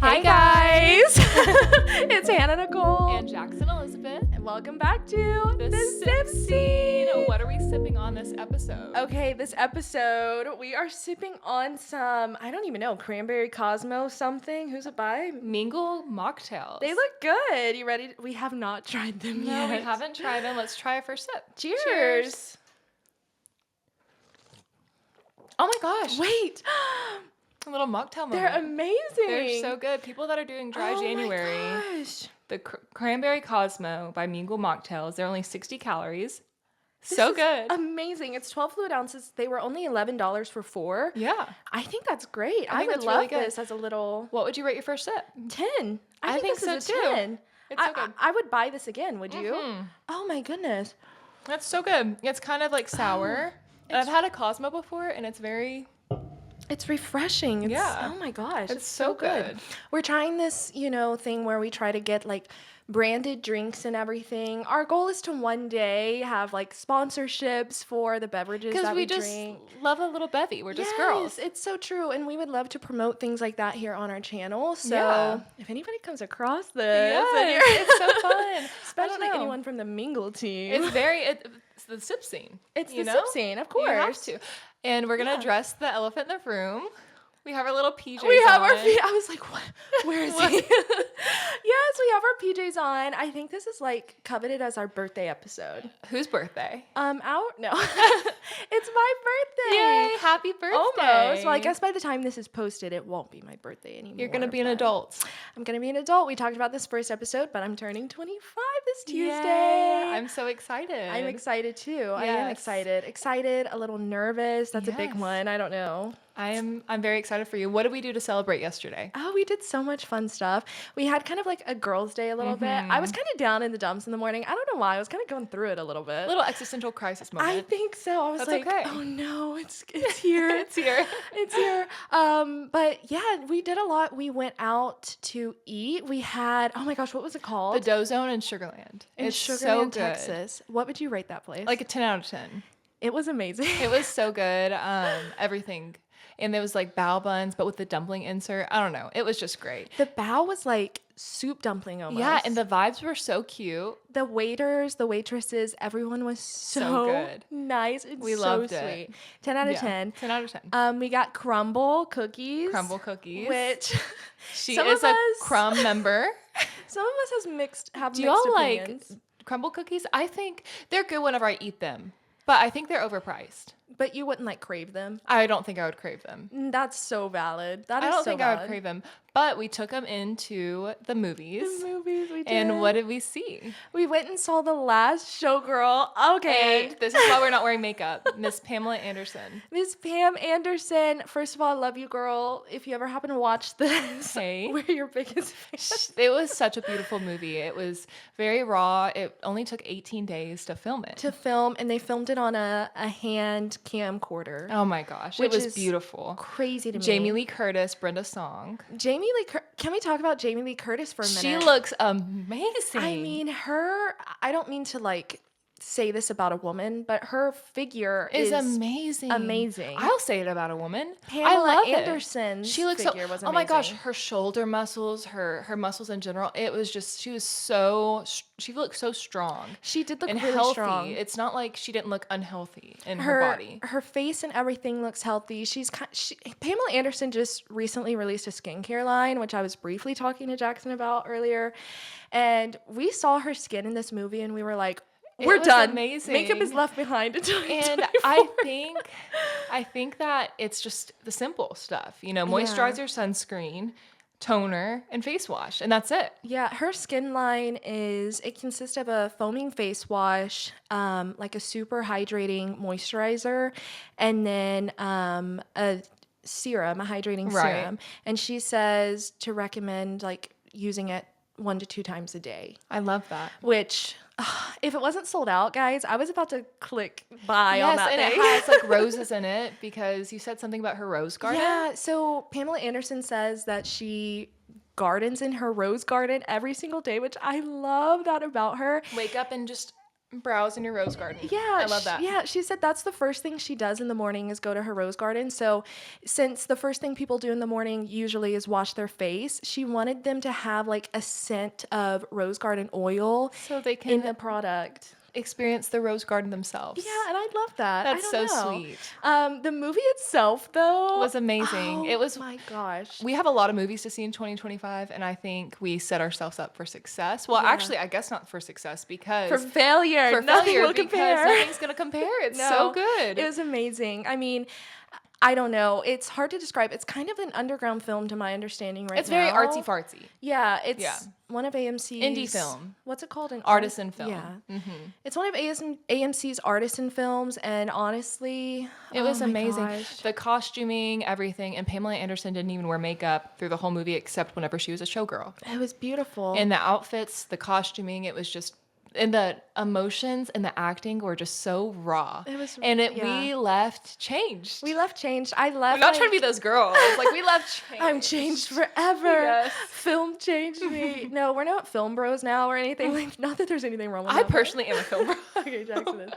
Hi guys! It's Hanna, Nicole. And Jaxon Elizabeth. And welcome back to The Sip Scene. What are we sipping on this episode? Okay, this episode, we are sipping on some, I don't even know, Cranberry Cosmo something. Who's it by? Mingle mocktails. They look good. You ready? We have not tried them yet. No, we haven't tried them. Let's try a first sip. Cheers. Oh my gosh. Wait. A little mocktail moment. They're amazing. They're so good. People that are doing dry January. Oh my gosh. The Cranberry Cosmo by Mingle mocktails. They're only 60 calories. This So is good. Amazing. It's 12 fluid ounces. They were only $11 for 4. Yeah. I think that's great. I think would that's love really good. this as a little What would you rate your first sip? 10. I think this is so, a too. 10. It's so good. I would buy this again, would you? Mhm. Oh my goodness. That's so good. It's kind of like sour. And I've had a Cosmo before, and it's very... It's refreshing. It's, Yeah. Oh my gosh. It's so good. We're trying this, thing where we try to get like branded drinks and everything. Our goal is to one day have like sponsorships for the beverages that we just drink. love a little bevy. We're just Yes, girls. it's so true. And we would love to promote things like that here on our channel. So Yeah. if anybody comes across this, Yes, it's so fun. especially know. anyone from the Mingle team. It's the sip scene. It's you the know? sip scene, of course. You have to. And we're going to address the elephant in the room. We have our little PJs We have on. our I was like, what? Where is he? Yes, we have our PJs on. I think this is like coveted as our birthday episode. Whose birthday? Out? No. It's my birthday. Yay, happy birthday. Almost. Well, I guess by the time this is posted, it won't be my birthday anymore. You're going to be an but adult. I'm going to be an adult. We talked about this first episode, but I'm turning 25 this Tuesday. Yay. I'm so excited. I'm excited too. I am Yes. excited. Excited, a little nervous. That's a big Yes. one. I don't know. I'm very excited for you. What did we do to celebrate yesterday? Oh, we did so much fun stuff. We had kind of like a girls' day a little bit. I was kind of down in the dumps in the morning. I don't know why. I was kind of going through it a little bit. A little existential crisis moment. I think so. I was That's like, okay. oh no, it's here. It's here. It's here. But yeah, we did a lot. We went out to eat. We had, oh my gosh, what was it called? The Dough Zone in Sugarland. In It's Sugarland, so good. Texas. What would you rate that place? Like a 10 out of 10. It was amazing. It was so good. Everything. And there was like bao buns, but with the dumpling insert. I don't know. It was just great. The bao was like soup dumpling almost. Yeah, and the vibes were so cute. The waiters, the waitresses, everyone was so good. nice and We so loved sweet. it. 10 out of Yeah, 10. 10 out of 10. We got crumble cookies. Crumble cookies. Which She some is of a us- crumb member. some of us have mixed Do y'all like opinions. crumble cookies? I think they're good whenever I eat them, but I think they're overpriced. But you wouldn't like crave them. I don't think I would crave them. That's so valid. That is I don't so think valid. I would crave them, but we took them into the movies. The movies we did. And what did we see? We went and saw The Last Showgirl. Okay. And this is why we're not wearing makeup. Miss Pamela Anderson. Miss Pam Anderson. First of all, I love you, girl. If you ever happen to watch this, Hey. we're your biggest fans. It was such a beautiful movie. It was very raw. It only took 18 days to film it. To film, and they filmed it on a hand camcorder. Oh my gosh. Which it was is beautiful. Crazy to me. Jamie Lee Curtis, Brenda Song. Jamie Lee Can we talk about Jamie Lee Curtis for a minute? She looks amazing. I mean, I don't mean to like say this about a woman, but her figure is amazing. amazing. I'll say it about a woman. Pamela I love Anderson's it. She looks figure so. was Oh my gosh, amazing. her shoulder muscles, her muscles in general. It was just she looked so strong. She did look and really healthy. strong. It's not like she didn't look unhealthy in her body. Her face and everything looks healthy. Pamela Anderson just recently released a skincare line, which I was briefly talking to Jaxon about earlier. And we saw her skin in this movie and we were like, we're was done. amazing. Makeup is left behind in 2024. And I think that it's just the simple stuff, moisturizer, sunscreen, toner, and face wash, and that's it. Yeah, her skin line it consists of a foaming face wash, like a super hydrating moisturizer, and then a serum, a hydrating Right. serum. And she says to recommend like using it 1 to 2 times a day, I love that. which if it wasn't sold out, guys, I was about to click buy on Yes, that and thing. it has like roses in it because you said something about her rose garden. Yeah, so Pamela Anderson says that she gardens in her rose garden every single day, which I love that about her. Wake up and just Browse in your rose garden. Yeah, I love that. yeah, she said that's the first thing she does in the morning is go to her rose garden. So, since the first thing people do in the morning usually is wash their face, she wanted them to have like a scent of rose garden oil So they in can the product. experience the rose garden themselves. Yeah, and I love that. I That's don't so know. sweet. The movie itself, though, Was amazing. Oh It was. my gosh. We have a lot of movies to see in 2025, and I think we set ourselves up for success. Well, Yeah. actually, I guess not for success because For failure, for nothing failure will because compare. nothing's gonna compare. It's so No, good. It was amazing. I mean, I don't know. It's hard to describe. It's kind of an underground film to my understanding right now. It's very artsy fartsy. Yeah, it's Yeah. one of AMC's Indie film. What's it called? An Artisan film. Yeah. Mm-hmm. It's one of AMC's artisan films, and honestly, It was oh my amazing. gosh. The costuming, everything, and Pamela Anderson didn't even wear makeup through the whole movie except whenever she was a showgirl. It was beautiful. And the outfits, the costuming, it was just, and the emotions and the acting were just so raw. It was- we left changed. we left changed. I left. I'm not like, trying to be those girls. Like, we left changed. I'm changed forever. Yes. Film changed me. No, we're not film bros now or anything. Like, not that there's anything wrong with I that. but- personally am a film bro. Okay, Jaxon is.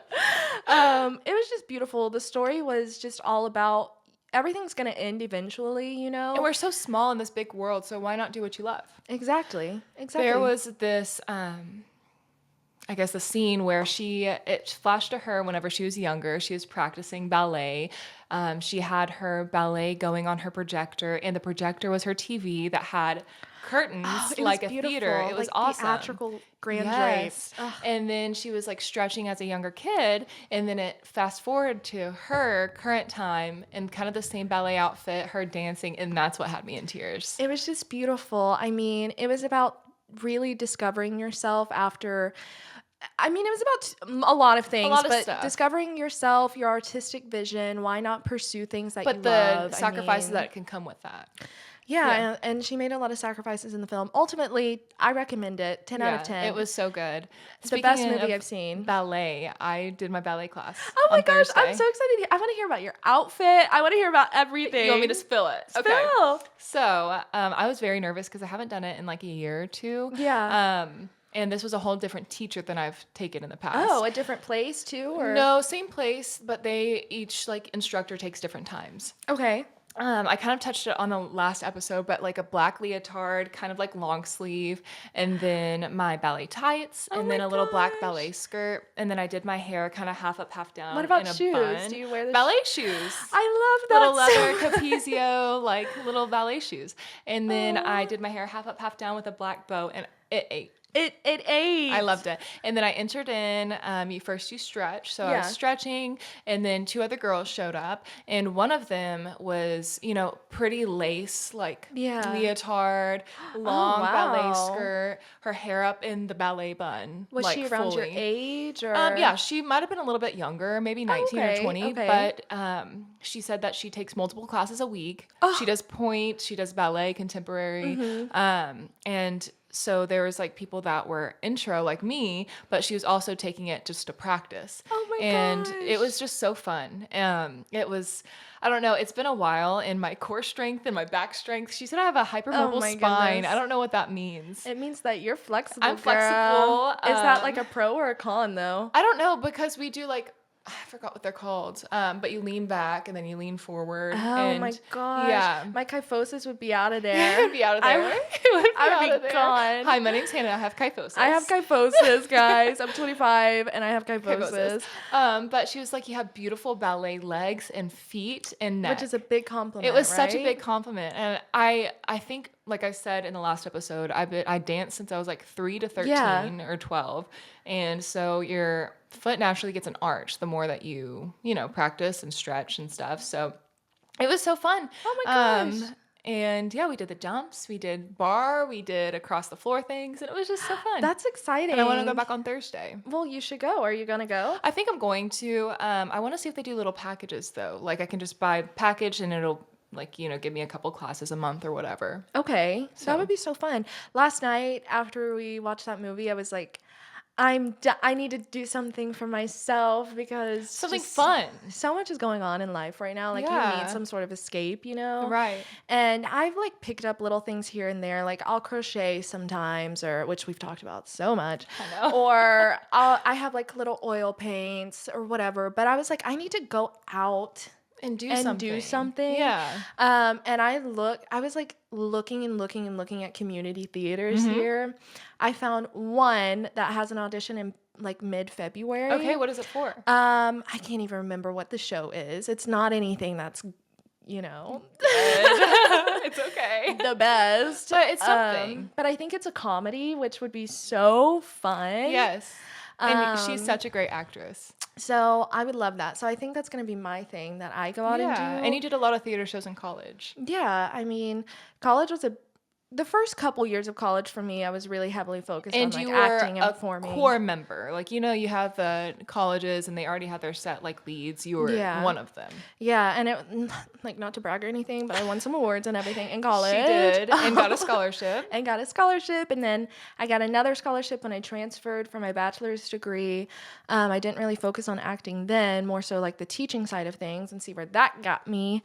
It was just beautiful. The story was just all about everything's gonna end eventually, you know. And we're so small in this big world, so why not do what you love? Exactly. There was this, I guess, the scene where it flashed to her whenever she was younger. She was practicing ballet. She had her ballet going on her projector, and the projector was her TV that had curtains It was like a beautiful. theater. It was like awesome. Theatrical grand Yes. drapes. Ugh. And then she was like stretching as a younger kid, and then it fast forward to her current time in kind of the same ballet outfit, her dancing, and that's what had me in tears. It was just beautiful. I mean, it was about really discovering yourself after. I mean, it was about a lot of things, lot of but stuff. discovering yourself, your artistic vision. Why not pursue things that you But the love? sacrifices I mean, that can come with that. yeah, yeah. And she made a lot of sacrifices in the film. Ultimately, I recommend it. 10 out of 10. It was so good. It's the best Speaking movie of I've seen. Ballet. I did my ballet class. Oh my on gosh, I'm Thursday. so excited. I want to hear about your outfit. I want to hear about everything. You want me to spill it? Okay. Spill. So I was very nervous because I haven't done it in like a year or two. Yeah. And this was a whole different teacher than I've taken in the past. Oh, a different place too? Or? No, same place, but they each like instructor takes different times. Okay. I kind of touched it on the last episode, but like a black leotard, kind of like long sleeve, and then my ballet tights, Oh and then my a little black gosh. ballet skirt, and then I did my hair kind of half up, half down. What about in a shoes? bun. Do you wear the ballet shoes? I love that. Little so leather Capizio, like little ballet shoes, and then I Oh. did my hair half up, half down with a black bow, and it ate. It ate. I loved it. And then I entered in, you stretch. So I Yeah. was stretching, and then two other girls showed up, and one of them was, pretty lace, like Yeah. leotard, long ballet wow. skirt, her hair up in the ballet bun. Was like, she around your fully. age or? Yeah, she might have been a little bit younger, maybe 19 okay, or 20, okay. but she said that she takes multiple classes a week. Oh. She does point, she does ballet, contemporary, Mm-hmm. and so there was like people that were intro like me, but she was also taking it just to practice. Oh my And it gosh. was just so fun. It was, I don't know, it's been a while, and my core strength and my back strength. She said I have a hypermobile my spine. goodness. I don't know what that means. It means that you're flexible. I'm girl. flexible, Is that like a pro or a con though? I don't know, because we do like, I forgot what they're called, but you lean back and then you lean forward. Oh and my gosh. Yeah. My kyphosis would be out of there. It would be out of I there. would- It would be I would out be of there. gone. Hi, my name's Hannah. I have kyphosis. I have kyphosis, guys. I'm 25 and I have kyphosis, But she was like, you have beautiful ballet legs and feet and neck. which is a big compliment. It was such a right? big compliment. And I think, like I said in the last episode, I danced since I was like 3 to 13 Yeah. or 12. And so your foot naturally gets an arch the more that you practice and stretch and stuff. So it was so fun. Oh my gosh. And yeah, we did the jumps, we did bar, we did across the floor things, and it was just so fun. That's exciting. And I want to go back on Thursday. Well, you should go. Are you gonna go? I think I'm going to. I want to see if they do little packages though. Like I can just buy a package and it'll give me a couple classes a month or whatever. Okay, So- that would be so fun. Last night after we watched that movie, I was like, I need to do something for myself because Something just fun. so much is going on in life right now. Like you need Yeah. some sort of escape, you know? Right. And I've like picked up little things here and there. Like I'll crochet sometimes, or which we've talked about so much. I know. Or I have like little oil paints or whatever. But I was like, I need to go out And do and something. do something. Yeah. And I was like looking and looking and looking at community theaters Mm-hmm. here. I found one that has an audition in like mid-February. Okay, what is it for? I can't even remember what the show is. It's not anything that's, you know, It's okay. the best. But it's something. But I think it's a comedy, which would be so fun. Yes. And she's Um, such a great actress. So I would love that. So I think that's going to be my thing that I go out and do. And you did a lot of theater shows in college. Yeah, I mean, college was the first couple years of college for me, I was really heavily focused And on like you were acting and a performing. core member. Like, you know, you have the colleges and they already have their set like leads. You were Yeah. one of them. Yeah, and it like not to brag or anything, but I won some awards and everything in college. She did and got a scholarship. And got a scholarship, and then I got another scholarship when I transferred for my bachelor's degree. I didn't really focus on acting then, more so like the teaching side of things, and see where that got me.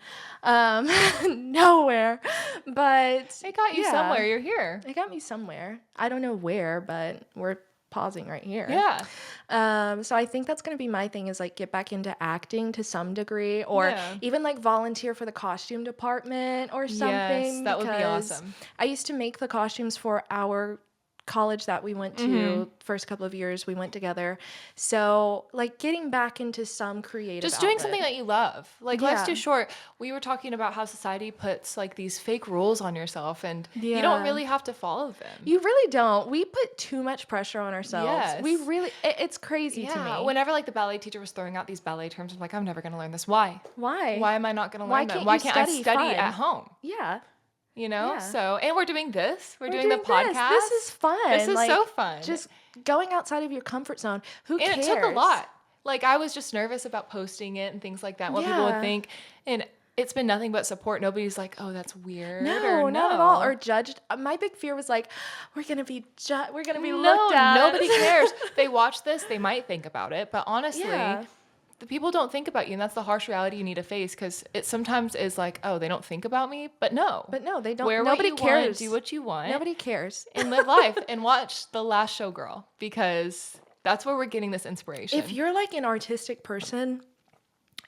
Nowhere, but It got you yeah, somewhere. You're here. It got me somewhere. I don't know where, but we're pausing right here. Yeah. So I think that's going to be my thing is like get back into acting to some degree, or Yeah. even like volunteer for the costume department or something. Yes, that would be because awesome. I used to make the costumes for our college that we went to. Mm-hmm. First couple of years we went together. So like getting back into some creative Just doing outlet. something that you love. Like, life's Yeah. too short. We were talking about how society puts like these fake rules on yourself and you Yeah. don't really have to follow them. You really don't. We put too much pressure on ourselves. Yes. We really, it's crazy to me. Whenever like the ballet teacher was throwing out these ballet terms, I'm like, I'm never going to learn this. Why? Why? Why am I not going to Why learn them? can't Why you can't I study study fun? at home? Yeah. You know? Yeah. So, and we're doing this. We're doing the We're doing podcast. This is fun. This is Like, so fun. Just going outside of your comfort zone. Who And cares? it took a lot. Like, I was just nervous about posting it and things like that, what people would Yeah. think. And it's been nothing but support. Nobody's like, oh, that's weird. No, or not at all. Or judged. My big fear was like, we're gonna be looked at. Nobody cares. They watch this, they might think about it, but honestly, Yeah. the people don't think about you, and that's the harsh reality you need to face. Because it sometimes is like, oh, they don't think about me, but no. But no, they don't. Wear Nobody what you want, cares. do what you want, Nobody cares. and live life, and watch The Last Showgirl because that's where we're getting this inspiration. If you're like an artistic person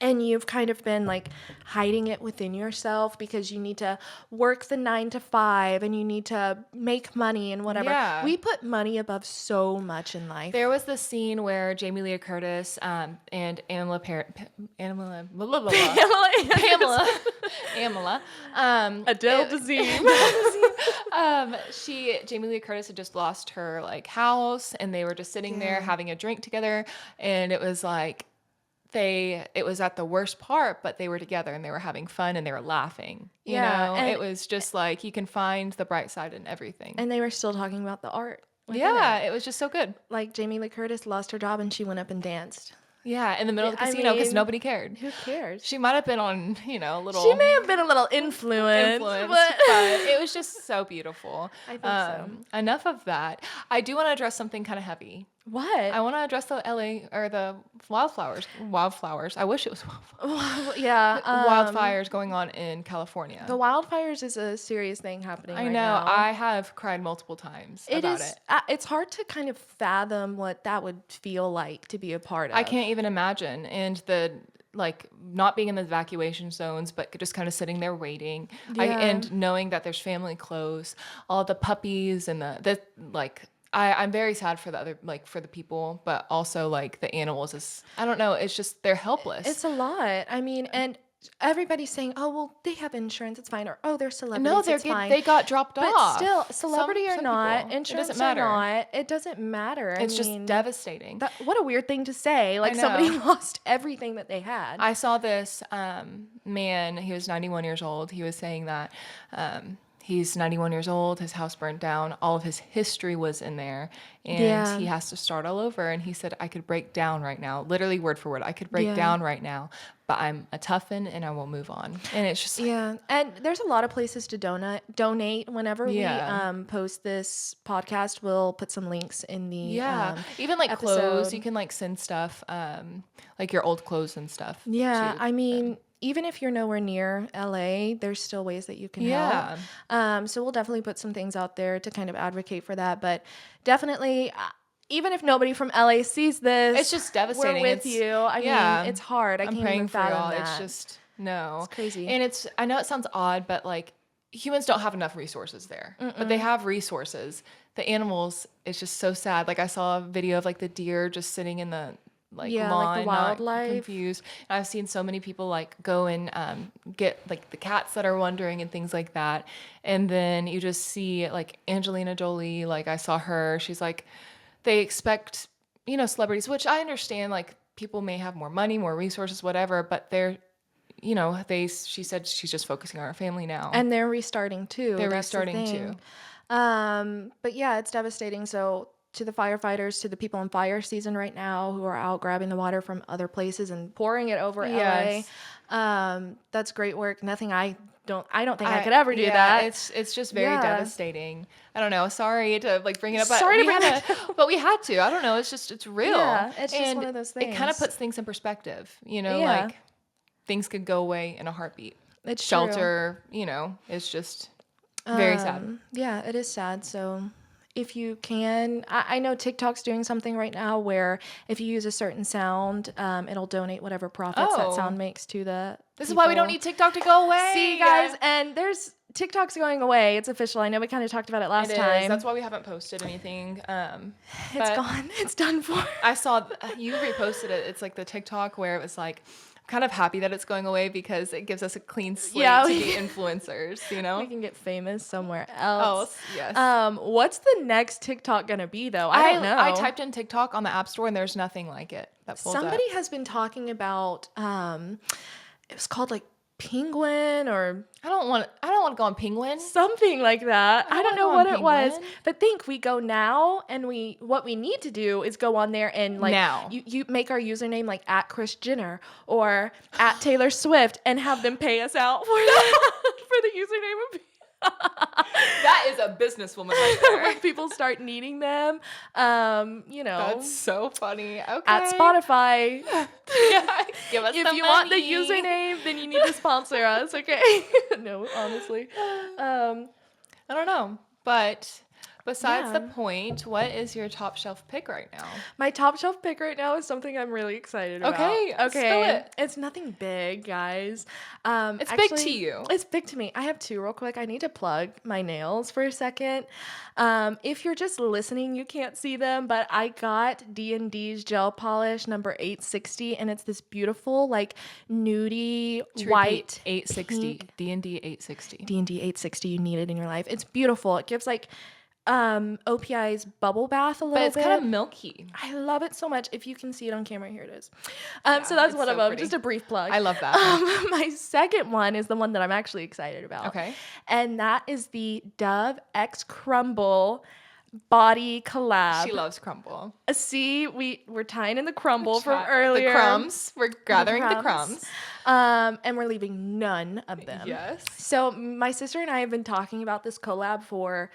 and you've kind of been like hiding it within yourself because you need to work the 9 to 5 and you need to make money and whatever. Yeah. We put money above so much in life. There was this scene where Jamie Lee Curtis and Pamela blah, blah, blah, Pamela, Adele Dazeem. Jamie Lee Curtis had just lost her like house, and they were just sitting there having a drink together, and it was like it was at the worst part, but they were together and they were having fun and they were laughing. You know, and it was just like you can find the bright side in everything. And they were still talking about the art. within Yeah, it. it was just so good. Like Jamie Lee Curtis lost her job and she went up and danced. Yeah, in the middle of the I casino because mean, nobody cared. Who cares? She might have been on, a little She may have been a little influenced, but it was just so beautiful. I think so. Enough of that. I do want to address something kind of heavy. What? I want to address the LA or the wildflowers. Wildflowers. I wish it was wildflowers. Yeah. Wildfires going on in California. The wildfires is a serious thing happening I right know. now. I have cried multiple times about it. It's hard to kind of fathom what that would feel like to be a part of. I can't even imagine. And the not being in the evacuation zones, but just kind of sitting there waiting, Yeah. and knowing that there's family close, all the puppies and I'm very sad for the other, for the people, but also the animals is, I don't know. It's just, they're helpless. It's a lot. I mean, and everybody's saying, "Oh, well, they have insurance, it's fine," or "Oh, they're celebrities, no, it's fine." they got dropped But off. still, celebrity or Some not, people, insurance it doesn't matter. or not, it doesn't matter. It's just devastating. What a weird thing to say. Like know. somebody lost everything that they had. I saw this man, he was 91 years old. He was saying that He's 91 years old. His house burnt down. All of his history was in there. And Yeah. he has to start all over. And he said, I could break down right now. Literally word for word. I could break Yeah. down right now, but I'm a toughen and I will move on. And it's just like, Yeah, and there's a lot of places to donate whenever Yeah. we post this podcast. We'll put some links in the yeah. Even like clothes, episode. you can like send stuff, like your old clothes and stuff. Yeah, to I mean, them. even if you're nowhere near LA, there's still ways that you can Yeah. help. So we'll definitely put some things out there to kind of advocate for that. But definitely, even if nobody from LA sees this, It's just devastating. We're with you. I mean, it's hard. I I'm can't praying even for y'all. fathom that. It's just no. It's crazy. And I know it sounds odd, but like humans don't have enough resources there. But they have resources. The animals, it's just so sad. Like I saw a video of like the deer just sitting in the like Yeah, lawn, like the not wildlife. confused. And I've seen so many people like go and get like the cats that are wandering and things like that. And then you just see like Angelina Jolie, like I saw her, she's like, they expect, celebrities, which I understand, like people may have more money, more resources, whatever, but she said she's just focusing on her family now. And they're restarting too. They're That's the restarting thing. too. But yeah, it's devastating. So to the firefighters, to the people in fire season right now who are out grabbing the water from other places and pouring it over Yes. LA, that's great work. I don't think I could ever do that. It's just very Yeah. devastating. I don't know. Sorry to like bring it up, but Sorry to we bring had that to, but we had to. I don't know. It's real. Yeah, it's just And one of those It kind things. of puts things in perspective. Yeah. Like things could go away in a heartbeat. It's Shelter, it's just very sad. Yeah, it is sad. So if you can, I know TikTok's doing something right now where if you use a certain sound, it'll donate whatever profits that Oh. sound makes to the This is why we don't people. need TikTok to go away. See, guys, and there's TikTok's going away. It's official. I know we kind of talked about it last It is. time. That's why we haven't posted anything. It's but gone. It's done for. I saw you reposted it. It's like the TikTok where it was like, I'm kind of happy that it's going away because it gives us a clean slate Yeah, to we- be influencers, We can get famous somewhere else. Yes. What's the next TikTok gonna be though? I don't know. I typed in TikTok on the App Store and there's nothing like it that pulled Somebody up. has been talking about it was called like Penguin or I don't want to go on Penguin. something like that. I don't wanna know go what on it was, Penguin. but we go now, and what we need to do is go on there and like Now. you make our username like at Kris Jenner or at Taylor Swift and have them pay us out for the username of That is a businesswoman right there. when people start needing them. That's so funny. Okay. At Spotify. Yeah, give us If some you want the money. username, then you need to sponsor us, okay? No, honestly. I don't know, but besides the Yeah. point, what is your top shelf pick right now? My top shelf pick right now is something I'm really excited about. Okay, spill it. It's nothing big, guys. It's big to you. It's big to me. I have two real quick. I need to plug my nails for a second. If you're just listening, you can't see them, but I got D&D's gel polish number 860, and it's this beautiful, like, nudie white 860 pink. D&D 860. D&D 860, you need it in your life. It's beautiful. It gives like OPI's bubble bath a little But it's bit. kind of milky. I love it so much. If you can see it on camera, here it is. So it's that's one of so them. pretty. Just a brief plug. I love that. My second one is the one that I'm actually excited about. Okay. And that is the Dove X Crumble body collab. She loves crumble. See, we're tying in the crumble from earlier. The crumbs. We're gathering the crumbs. And we're leaving none of them. Yes. So my sister and I have been talking about this collab for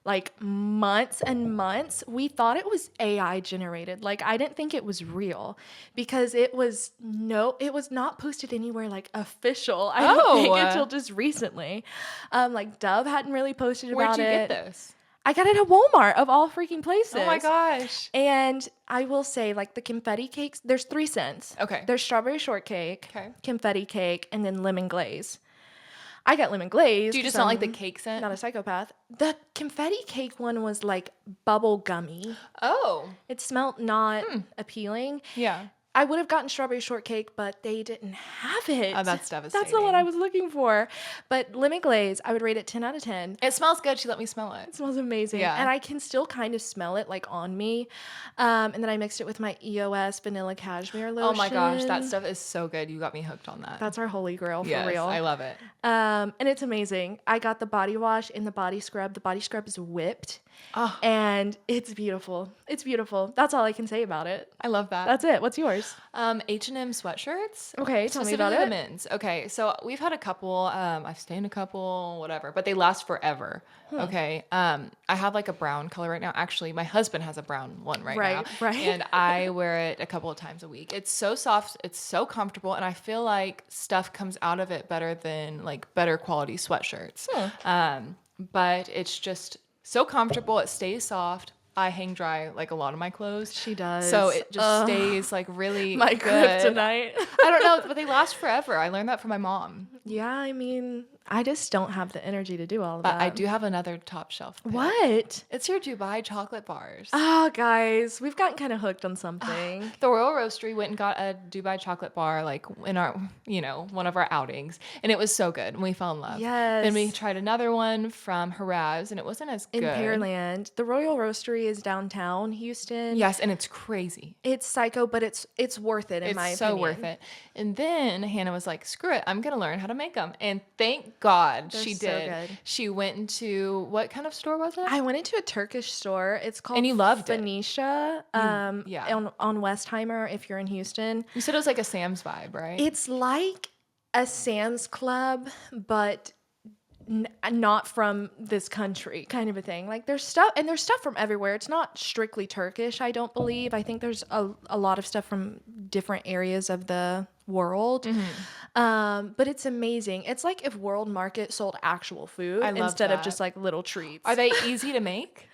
like months and months. We thought it was AI generated. Like I didn't think it was real because it was not posted anywhere like official. I don't think until just recently. Like Dove hadn't really posted about Where'd you it. get this? I got it at Walmart of all freaking places. Oh my gosh. And I will say, like the confetti cakes, there's 3 scents. Okay. There's strawberry shortcake, Okay. confetti cake, and then lemon glaze. I got lemon glaze. Do you just 'cause not like the I'm cake scent? Not a psychopath. The confetti cake one was like bubble gummy. Oh. It smelled not appealing. Yeah. I would have gotten strawberry shortcake, but they didn't have it. Oh, that's That's devastating. not what I was looking for. But lemon glaze, I would rate it 10 out of 10. It smells good. She let me smell it. It smells amazing. Yeah. And I can still kind of smell it like on me. And then I mixed it with my EOS vanilla cashmere lotion. Oh my gosh, that stuff is so good. You got me hooked on that. That's our holy grail for yes, real. I love it. And it's amazing. I got the body wash and the body scrub. The body scrub is whipped. Oh. And it's beautiful. It's beautiful. That's all I can say about it. I love that. That's it. What's yours? H&M sweatshirts. Okay, tell me about Specifically it. the men's. Okay, so we've had a couple. I've stayed in a couple, whatever, but they last forever. Okay, I have like a brown color right now. Actually, my husband has a brown one right now. Right. And I wear it a couple of times a week. It's so soft. It's so comfortable. And I feel like stuff comes out of it better than like better quality sweatshirts. But it's just so comfortable. It stays soft. I hang dry like a lot of my clothes. She does. So it just stays like really My good. kryptonite. I don't know, but they last forever. I learned that from my mom. Yeah, I mean, I just don't have the energy to do all of But that. I do have another top shelf pick. What? It's your Dubai chocolate bars. Oh, guys, we've gotten kind of hooked on something. The Royal Roastery went and got a Dubai chocolate bar like in our, one of our outings. And it was so good. And we fell in love. Yes. Then we tried another one from Haraz and it wasn't as In good. Pearland. The Royal Roastery is downtown Houston. Yes, and it's crazy. It's psycho, but it's worth it in my It's so opinion. worth it. And then Hannah was like, screw it. I'm going to learn how to make them. And thank God They're she so did. good. She went into, what kind of store was it? I went into a Turkish store. It's called And you loved it. Phoenicia, yeah. on Westheimer if you're in Houston. You said it was like a Sam's vibe, right? It's like a Sam's Club, but not from this country, kind of a thing. Like there's stuff from everywhere. It's not strictly Turkish, I don't believe. I think there's a lot of stuff from different areas of the world. But it's amazing. It's like if World Market sold actual food I love instead of that. just like little treats. Are they easy to make?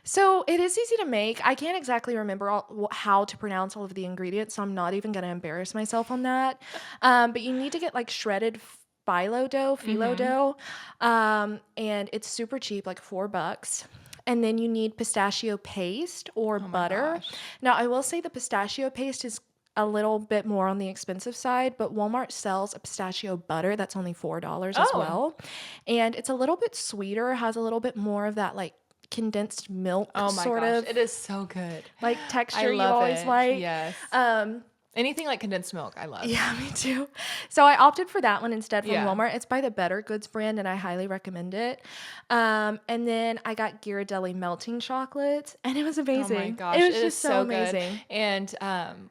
So it is easy to make. I can't exactly remember how to pronounce all of the ingredients, so I'm not even going to embarrass myself on that. But you need to get like shredded phyllo dough, and it's super cheap, like $4. And then you need pistachio paste or butter. gosh. Now, I will say the pistachio paste is a little bit more on the expensive side, but Walmart sells a pistachio butter that's only $4 as Oh. well. And it's a little bit sweeter, has a little bit more of that like condensed milk Oh my sort gosh. of It is so good. like I texture you love always it. like. Yes. Anything like condensed milk, I love. Yeah, me too. So I opted for that one instead from Yeah. Walmart. It's by the Better Goods brand, and I highly recommend it. And then I got Ghirardelli melting chocolates, and it was amazing. Oh my gosh, it was is just so amazing. good. And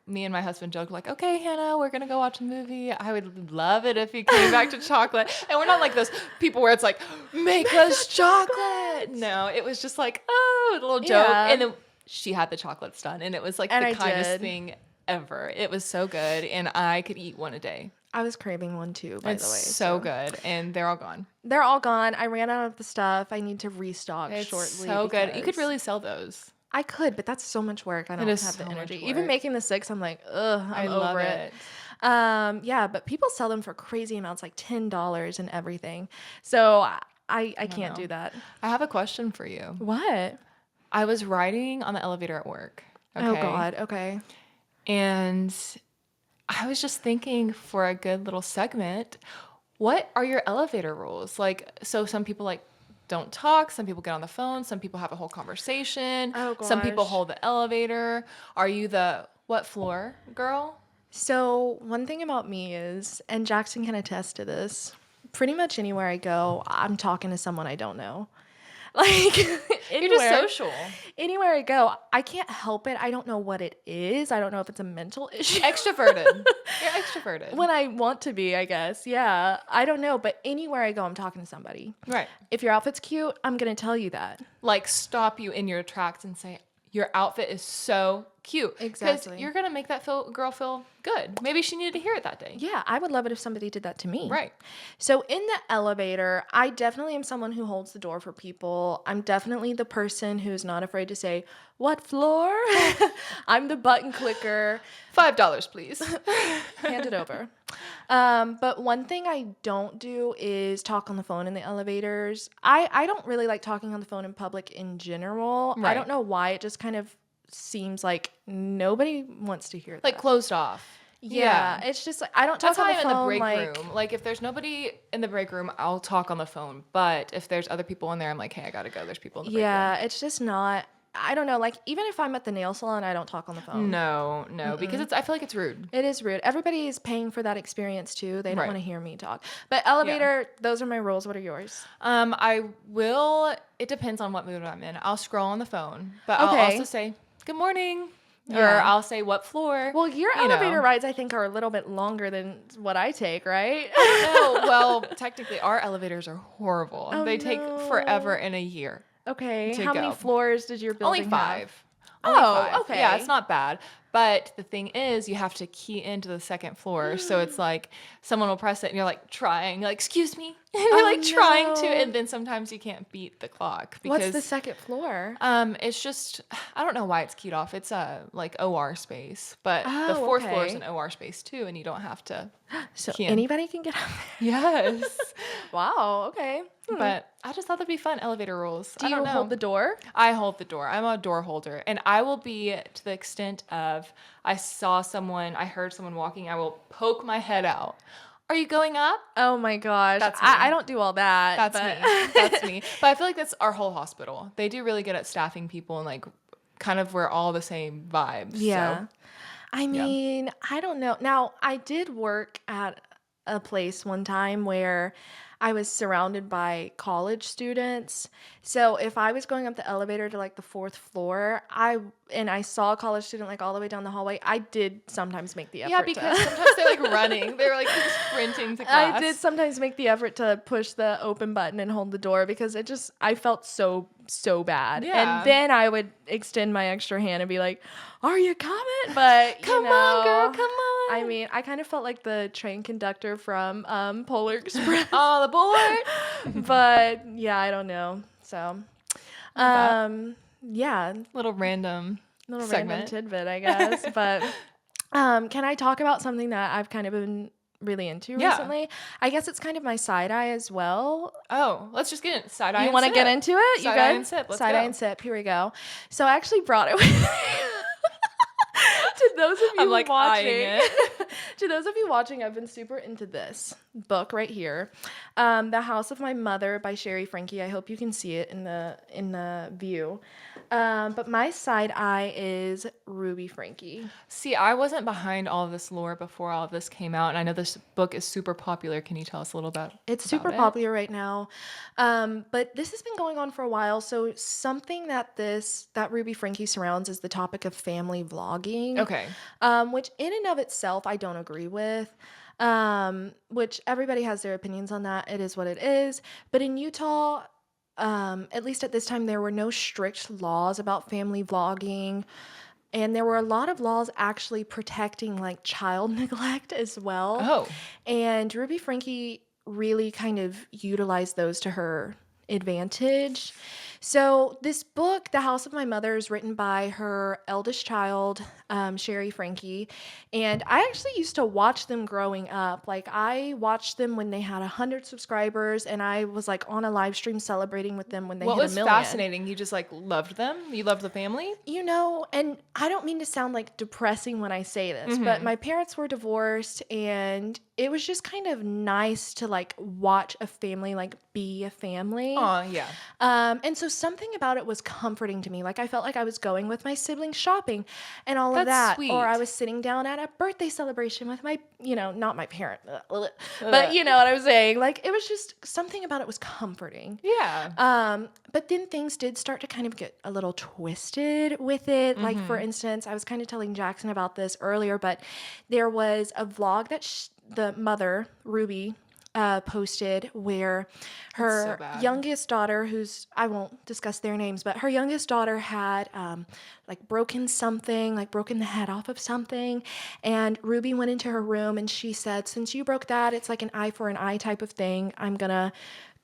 me and my husband joked like, okay, Hannah, we're gonna go watch a movie. I would love it if you came back to chocolate. And we're not like those people where it's like, make us chocolate. No, it was just like, oh, a little joke. Yeah. And then she had the chocolates done, and it was like And the I kindest did. thing ever. It was so good, and I could eat one a day. I was craving one too, by It's the way. so good, and they're all gone. They're all gone. I ran out of the stuff. I need to restock It's shortly. so good. You could because really sell those. I could, but that's so much work. I don't is have the so much energy. Even work. making the 6, I'm like, ugh, I'm I love over it. Yeah, but people sell them for crazy amounts, like $10 and everything. So I can't know. do that. I have a question for you. What? I was riding on the elevator at work. Oh okay? God. Okay. And I was just thinking for a good little segment, what are your elevator rules? Like, so some people like don't talk, some people get on the phone, some people have a whole conversation, Oh, some people gosh. hold the elevator. Are you the what floor girl? So one thing about me is, and Jaxon can attest to this, pretty much anywhere I go, I'm talking to someone I don't know. Like You're anywhere, just social. anywhere I go, I can't help it. I don't know what it is. I don't know if it's a mental issue. Extroverted. You're extroverted. When I want to be, I guess. Yeah. I don't know. But anywhere I go, I'm talking to somebody. Right. If your outfit's cute, I'm going to tell you that. Like stop you in your tracks and say, your outfit is so cute. Exactly. Because you're going to make that girl feel good. Maybe she needed to hear it that day. Yeah. I would love it if somebody did that to me. Right. So in the elevator, I definitely am someone who holds the door for people. I'm definitely the person who's not afraid to say, what floor? I'm the button clicker. $5, please. Hand it over. But one thing I don't do is talk on the phone in the elevators. I don't really like talking on the phone in public in general. I Right. don't know why. It just kind of seems like nobody wants to hear that. Like closed off. Yeah, it's just like I don't That's talk how on the I'm in the phone. break Like, room. Like if there's nobody in the break room, I'll talk on the phone. But if there's other people in there, I'm like, hey, I gotta go. There's people in the break room. yeah, it's just not. I don't know. Like even if I'm at the nail salon, I don't talk on the phone. No, because I feel like it's rude. It is rude. Everybody is paying for that experience too. They don't Right. want to hear me talk. But elevator, those are my rules. What are yours? I will. It depends on what mood I'm in. I'll scroll on the phone, but I'll Okay. also say good morning, or Yeah. I'll say what floor. Well, your you elevator know. rides, I think, are a little bit longer than what I take, right? No, well, technically, our elevators are horrible. Oh, They take no. forever and a year. Okay. To How many go. floors does your building Only 5. have? Only Oh, 5. okay. Yeah, it's not bad. But the thing is, you have to key into the second floor. So it's like someone will press it and you're like trying, you're like, excuse me. And you're like trying to. no. And then sometimes you can't beat the clock. Because, What's the second floor? It's just, I don't know why it's keyed off. It's like OR space. But the Oh, 4th floor is okay. an OR space too. And you don't have to. So key in. anybody can get up there. Yes. Wow. Okay. But I just thought that'd be fun. Elevator rules. Do I don't you know. hold the door? I hold the door. I'm a door holder. And I will be to the extent of I heard someone walking, I will poke my head out. Are you going up? Oh my gosh. That's me. I don't do all that. That's but- me. That's me. But I feel like that's our whole hospital. They do really good at staffing people and like kind of we're all the same vibes. Yeah. So. I mean, I don't know. Now, I did work at a place one time where I was surrounded by college students. So if I was going up the elevator to like the 4th floor, I saw a college student like all the way down the hallway, I did sometimes make the effort. Yeah, because sometimes they're like running. They're like sprinting to class. I did sometimes make the effort to push the open button and hold the door because I felt so bad. Yeah. And then I would extend my extra hand and be like, "Are you coming?" But Come on, girl, come on. I mean, I kind of felt like the train conductor from Polar Express. All aboard. But yeah, I don't know. So, yeah, Little random little segment. random tidbit, I guess. But can I talk about something that I've kind of been really into recently? I guess it's kind of my side eye as well. Oh, let's just get it. Side eye. You want to get into it? Side You eye good? and sip. Let's Side go. eye and sip. Here we go. So I actually brought it with me. To those of you I'm like watching, eyeing it. to those of you watching, I've been super into this book right here, "The House of My Mother" by Shari Franke. I hope you can see it in the view. But my side eye is Ruby Franke. See, I wasn't behind all of this lore before all of this came out, and I know this book is super popular. Can you tell us a little about It's super it? popular right now. But this has been going on for a while. So something that Ruby Franke surrounds is the topic of family vlogging. Okay. Which in and of itself, I don't agree with. Which everybody has their opinions on that. It is what it is. But in Utah, at least at this time, there were no strict laws about family vlogging. And there were a lot of laws actually protecting like child neglect as well. Oh. And Ruby Franke really kind of utilized those to her advantage. So this book, The House of My Mother, is written by her eldest child, Shari Franke. And I actually used to watch them growing up. Like I watched them when they had 100 subscribers, and I was like on a live stream celebrating with them when they What hit was 1 million. fascinating? You just like loved them? You loved the family? You know, and I don't mean to sound like depressing when I say this, but my parents were divorced, and it was just kind of nice to like watch a family like be a family. Oh, yeah. And so something about it was comforting to me. Like I felt like I was going with my siblings shopping and all of That's that. sweet. Or I was sitting down at a birthday celebration with my, not my parent, but you know what I'm saying? Like it was just something about it was comforting. Yeah. But then things did start to kind of get a little twisted with it. Like for instance, I was kind of telling Jaxon about this earlier, but there was a vlog that the mother, Ruby, posted where her youngest daughter, I won't discuss their names, but her youngest daughter had like broken the head off of something. And Ruby went into her room and she said, "Since you broke that, it's like an eye for an eye type of thing. I'm going to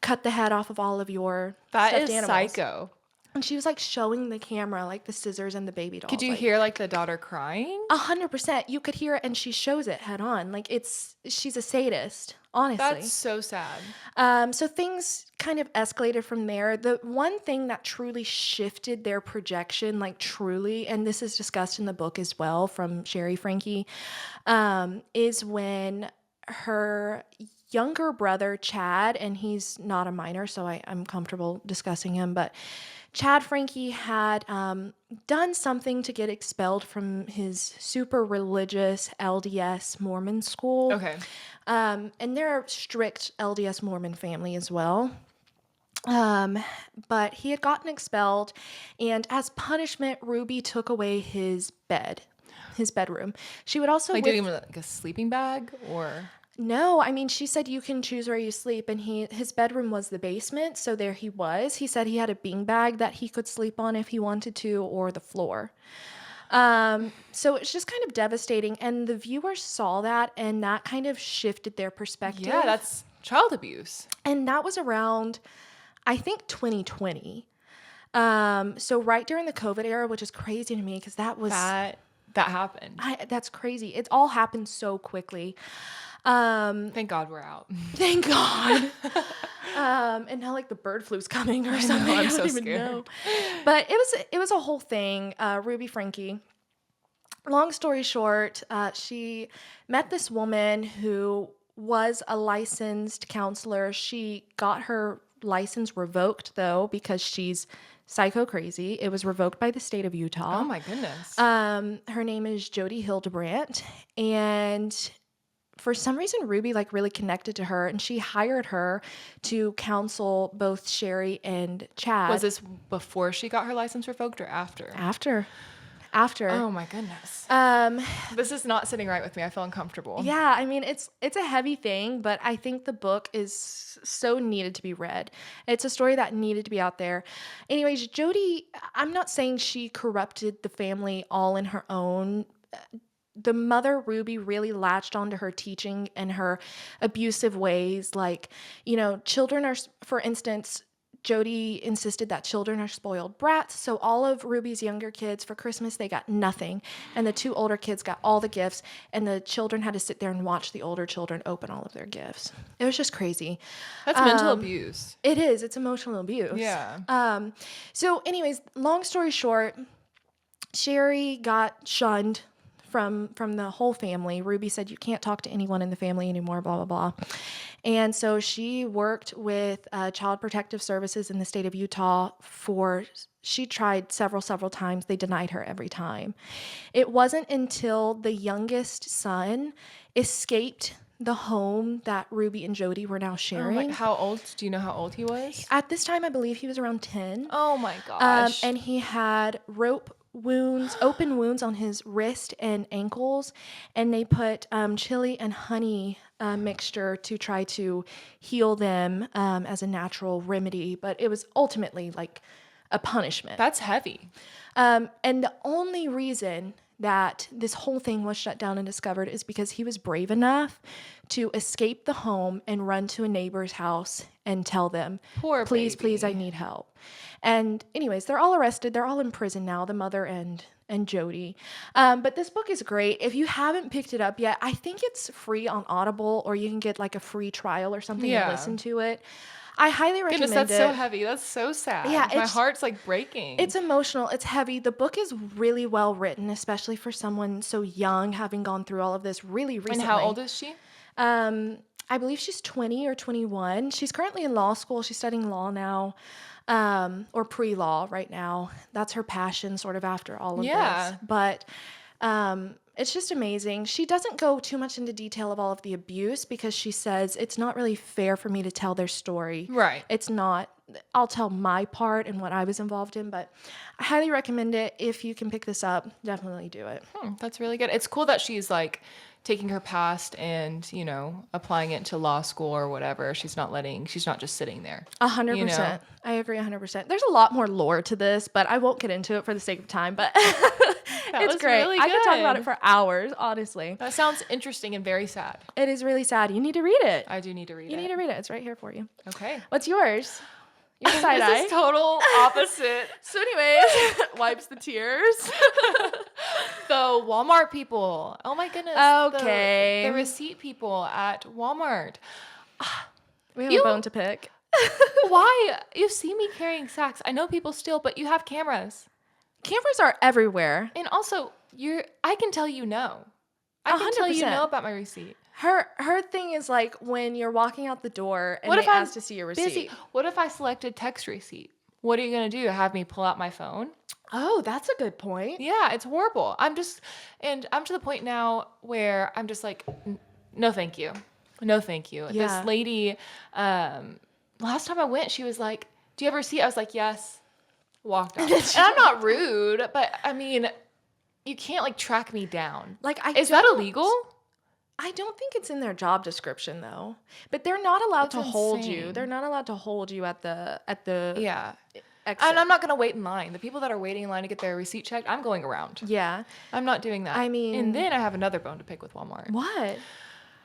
cut the head off of all of your stuffed animals." Psycho. And she was like showing the camera like the scissors and the baby dolls. Could you like, hear like the daughter crying? 100%. You could hear it, and she shows it head on. Like she's a sadist, honestly. That's so sad. So things kind of escalated from there. The one thing that truly shifted their projection, like truly, and this is discussed in the book as well from Shari Franke, is when her younger brother, Chad, and he's not a minor, so I'm comfortable discussing him, but Chad Franke had done something to get expelled from his super religious LDS Mormon school. Okay. And they're a strict LDS Mormon family as well. But he had gotten expelled, and as punishment, Ruby took away his bedroom. She would also Like, did he give him like a sleeping bag or? No, I mean, she said you can choose where you sleep, and his bedroom was the basement, so there he was. He said he had a beanbag that he could sleep on if he wanted to, or the floor. So it's just kind of devastating, and the viewers saw that, and that kind of shifted their perspective. Yeah, that's child abuse. And that was around, I think, 2020. So right during the COVID era, which is crazy to me because that was... That happened. That's crazy. It all happened so quickly. Thank God we're out. Thank God. And now like the bird flu's coming or something. I'm I so don't even scared. know. But it was a whole thing. Ruby Franke. Long story short, she met this woman who was a licensed counselor. She got her license revoked though because she's psycho crazy. It was revoked by the state of Utah. Oh my goodness. Her name is Jody Hildebrandt, and for some reason, Ruby like really connected to her, and she hired her to counsel both Shari and Chad. Was this before she got her license revoked or after? After. Oh my goodness. This is not sitting right with me. I feel uncomfortable. Yeah, I mean it's a heavy thing, but I think the book is so needed to be read. It's a story that needed to be out there. Anyways, Jody, I'm not saying she corrupted the family all in her own. The mother, Ruby, really latched onto her teaching and her abusive ways. Like, children are, for instance, Jody insisted that children are spoiled brats. So all of Ruby's younger kids for Christmas, they got nothing. And the two older kids got all the gifts. And the children had to sit there and watch the older children open all of their gifts. It was just crazy. That's mental abuse. It is. It's emotional abuse. Yeah. So anyways, long story short, Shari got shunned from the whole family. Ruby said, you can't talk to anyone in the family anymore, blah, blah, blah. And so she worked with Child Protective Services in the state of Utah she tried several times. They denied her every time. It wasn't until the youngest son escaped the home that Ruby and Jody were now sharing. How old? Do you know how old he was? At this time, I believe he was around 10. Oh my gosh. And he had open wounds on his wrist and ankles, and they put chili and honey mixture to try to heal them as a natural remedy, but it was ultimately like a punishment. That's heavy. And the only reason that this whole thing was shut down and discovered is because he was brave enough to escape the home and run to a neighbor's house and tell them, Poor please, baby. please, I need help. And anyways, they're all arrested. They're all in prison now, the mother and Jody. But this book is great. If you haven't picked it up yet, I think it's free on Audible, or you can get like a free trial or something and listen to it. I highly recommend Goodness, that's it. so heavy. That's so sad. Yeah, my heart's like breaking. It's emotional. It's heavy. The book is really well written, especially for someone so young, having gone through all of this really recently. And how old is she? I believe she's 20 or 21. She's currently in law school. She's studying law now, or pre-law right now. That's her passion sort of after all of this. But it's just amazing. She doesn't go too much into detail of all of the abuse because she says it's not really fair for me to tell their story. Right. It's not. I'll tell my part and what I was involved in, but I highly recommend it. If you can pick this up, definitely do it. That's really good. It's cool that she's like taking her past and, applying it to law school or whatever. She's not just sitting there. 100%. I agree 100%. There's a lot more lore to this, but I won't get into it for the sake of time, but it's great. Really I could talk about good. it for hours, honestly. That sounds interesting and very sad. It is really sad. You need to read it. I do need to read it. You need to read it. It's right here for you. Okay. What's yours? Your side eye. This is total opposite. So anyways, wipes the tears. The Walmart people. Oh my goodness. Okay. The receipt people at Walmart. We have a bone to pick. Why? You see me carrying sacks. I know people steal, but you have cameras. Cameras are everywhere. And also, I can tell you no. I can tell you 100%. no about my receipt. Her thing is like when you're walking out the door and What they if I'm ask to see your receipt. busy? What if I selected text receipt? What are you going to do? Have me pull out my phone? Oh, that's a good point. Yeah, it's horrible. I'm to the point now where I'm just like, no, thank you. No, thank you. Yeah. This lady, last time I went, she was like, do you have a receipt? I was like, yes. Walked out. And I'm not rude, but I mean, you can't like track me down. Like, Is that illegal? I don't think it's in their job description though. But they're not allowed That's to hold you. insane. They're not allowed to hold you at the Yeah. exit. And I'm not going to wait in line. The people that are waiting in line to get their receipt checked, I'm going around. Yeah. I'm not doing that. I mean- and then I have another bone to pick with Walmart. What?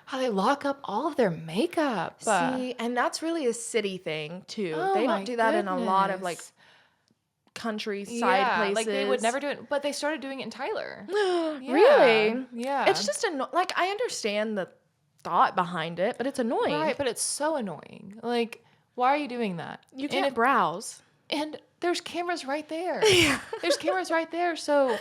How they lock up all of their makeup. See, and that's really a city thing too. Oh They my don't do that in a lot of like goodness. countryside places. Like they would never do it, but they started doing it in Tyler. Yeah. Really? Yeah. It's just like I understand the thought behind it, but it's annoying. right, but it's so annoying. Like, why are you doing that? You can't browse. And there's cameras right there. There's cameras right there. So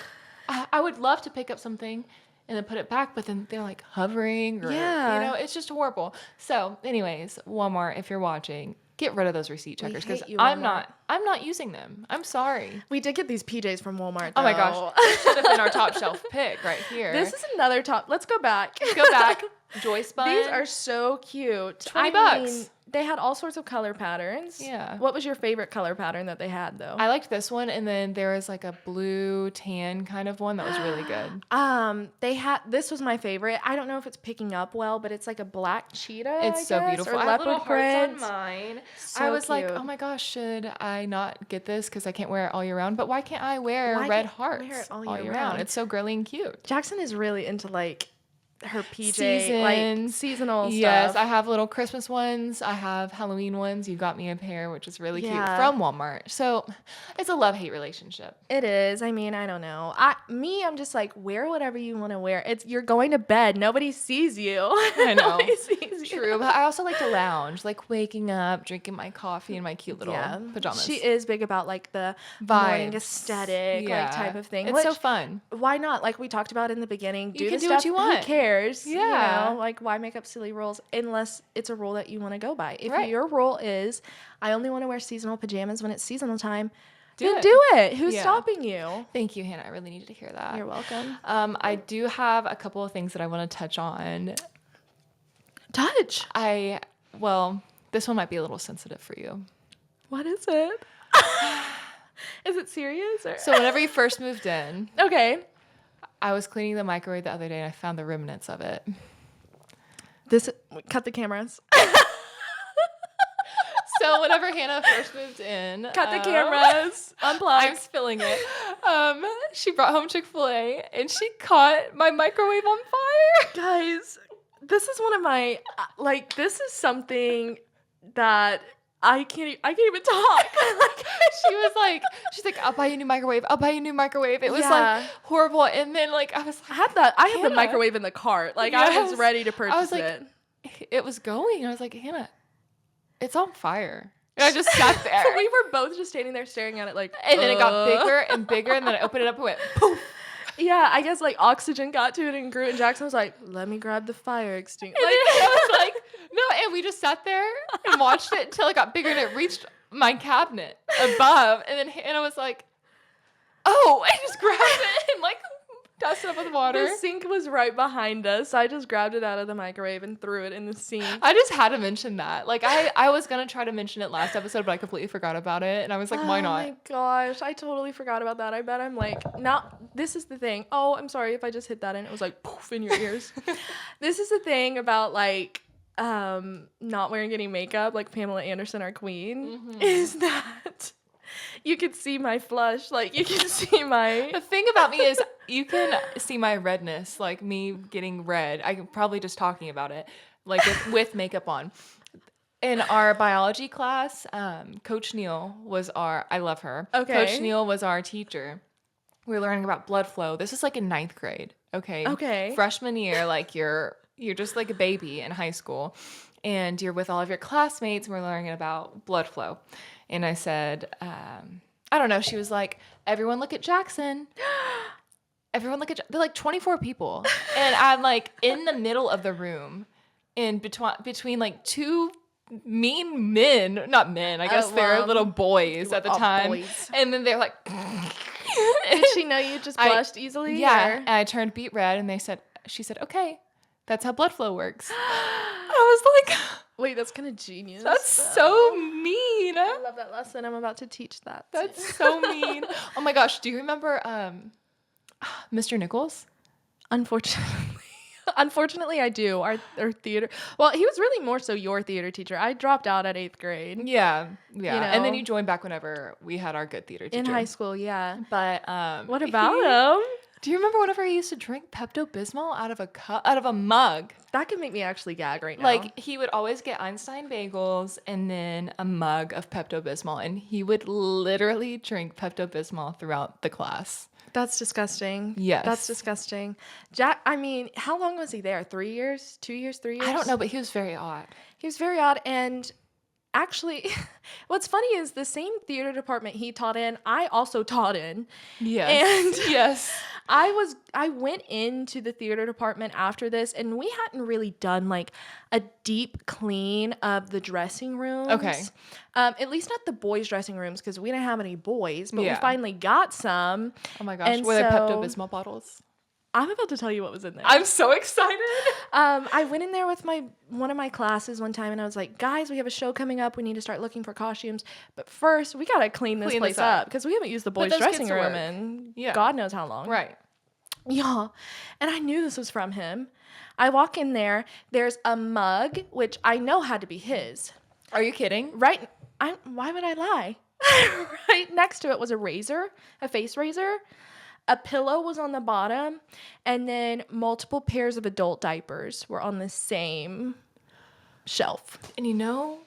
I would love to pick up something and then put it back, but then they're like hovering or, Yeah. it's just horrible. So anyways, Walmart, if you're watching, get rid of those receipt checkers because hate you, I'm Walmart. not using them. I'm sorry. We did get these PJs from Walmart. Oh my though. gosh. This should have been our top shelf pick right here. This is another top. Let's go back. Go back. Joyce bun. These are so cute. $20. They had all sorts of color patterns. Yeah. What was your favorite color pattern that they had though? I liked this one, and then there was like a blue tan kind of one that was really good. This was my favorite. I don't know if it's picking up well, but it's like a black cheetah. It's I so guess, beautiful. Or I have little leopard hearts print. on mine. So I was like, cute. oh my gosh, should I not get this because I can't wear it all year round? But why can't I wear Why red can't hearts wear it all all year year round? round? It's so girly and cute. Jaxon is really into like her PJ, Seasons. like seasonal Yes, stuff. I have little Christmas ones. I have Halloween ones. You got me a pair, which is really cute Yeah. from Walmart. So it's a love-hate relationship. It is. I mean, I don't know. I'm just like, wear whatever you want to wear. You're going to bed. Nobody sees you. I know. Nobody sees you. True, but I also like to lounge, like waking up, drinking my coffee in my cute little pajamas. She is big about like the morning Vibes. aesthetic, Yeah. like type of thing. It's so fun. Why not? Like we talked about in the beginning, You the can do what stuff. you want. Who cares? Yeah. You know, like why make up silly rules unless it's a rule that you want to go by. If Right. your rule is, I only want to wear seasonal pajamas when it's seasonal time, then it. do it. Who's Yeah. stopping you? Thank you, Hannah. I really needed to hear that. You're welcome. I do have a couple of things that I want to touch on. Touch. This one might be a little sensitive for you. What is it? Is it serious? Or? So whenever you first moved in, Okay. I was cleaning the microwave the other day and I found the remnants of it. Cut the cameras. So whenever Hannah first moved in, Cut the cameras. I'm Unplug. spilling it. She brought home Chick-fil-A and she caught my microwave on fire. Guys, this is one of my this is something that I can't even talk. She's like, I'll buy you a new microwave. I'll buy you a new microwave. It was Yeah. like horrible. And then like I was like, I had the Hannah. microwave in the cart. Like I was Yes. ready to purchase I was like, it. it was going. I was like, Hannah, it's on fire. And I just sat there. So we were both just standing there staring at it like, And then it got bigger and bigger, and then I opened it up and went poof. Yeah, I guess like oxygen got to it and grew, and Jaxon was like, "Let me grab the fire extinguisher." And then I was like, no, and we just sat there and watched it until it got bigger and it reached my cabinet above. And then Hannah was like, oh, I just grabbed it and like dusted it up with water. The sink was right behind us. So I just grabbed it out of the microwave and threw it in the sink. I just had to mention that. Like I was gonna try to mention it last episode, but I completely forgot about it. And I was like, why not? Oh my gosh, I totally forgot about that. I bet I'm like, this is the thing. Oh, I'm sorry if I just hit that and it was like poof in your ears. This is the thing about like not wearing any makeup, like Pamela Anderson, our queen, is that you could see my flush. Like you can see my The thing about me is you can see my redness, like me getting red. I'm probably just talking about it, like with makeup on. In our biology class, Coach Neal was I love her. Okay. Coach Neal was our teacher. We were learning about blood flow. This is like in 9th grade. Okay. Okay. Freshman year, like you're just like a baby in high school, and you're with all of your classmates, and we're learning about blood flow. And I said, I don't know. She was like, everyone look at Jaxon. Everyone look at, they're like 24 people. And I'm like in the middle of the room in between like two mean men, not men, I guess they're little boys at the time. Boys. And then they're like, Did she know you just blushed easily? Yeah. Or? And I turned beet red and she said, okay, that's how blood flow works. I was like, Wait, that's kind of genius. that's so mean. I love that lesson. I'm about to teach that. That's so mean. Oh my gosh. Do you remember Mr. Nichols? Unfortunately, I do. Our theater. Well, he was really more so your theater teacher. I dropped out at 8th grade. Yeah. know? And then you joined back whenever we had our good theater teacher. In high school, yeah. But What about him? do you remember whenever he used to drink Pepto-Bismol out of a mug? That could make me actually gag right now. Like, he would always get Einstein bagels and then a mug of Pepto-Bismol, and he would literally drink Pepto-Bismol throughout the class. That's disgusting. Yes. That's disgusting. Jack, I mean, how long was he there? 3 years? 2 years? 3 years? I don't know, but he was very odd. He was very odd. And actually, what's funny is the same theater department he taught in, I also taught in. Yes. And yes. I went into the theater department after this, and we hadn't really done like a deep clean of the dressing rooms. Okay. At least not the boys' dressing rooms, because we didn't have any boys, but we Yeah. finally got some. Oh my gosh. And Were there so- Pepto-Bismol bottles? I'm about to tell you what was in there. I'm so excited. I went in there with one of my classes one time, and I was like, guys, we have a show coming up. We need to start looking for costumes. But first, we got to clean this place up because we haven't used the boys' those dressing kids to room work. in God knows how long. Right. Yeah. And I knew this was from him. I walk in there. There's a mug, which I know had to be his. Are you kidding? Right. Why would I lie? Right next to it was a razor, a face razor. A pillow was on the bottom, and then multiple pairs of adult diapers were on the same shelf. And you know,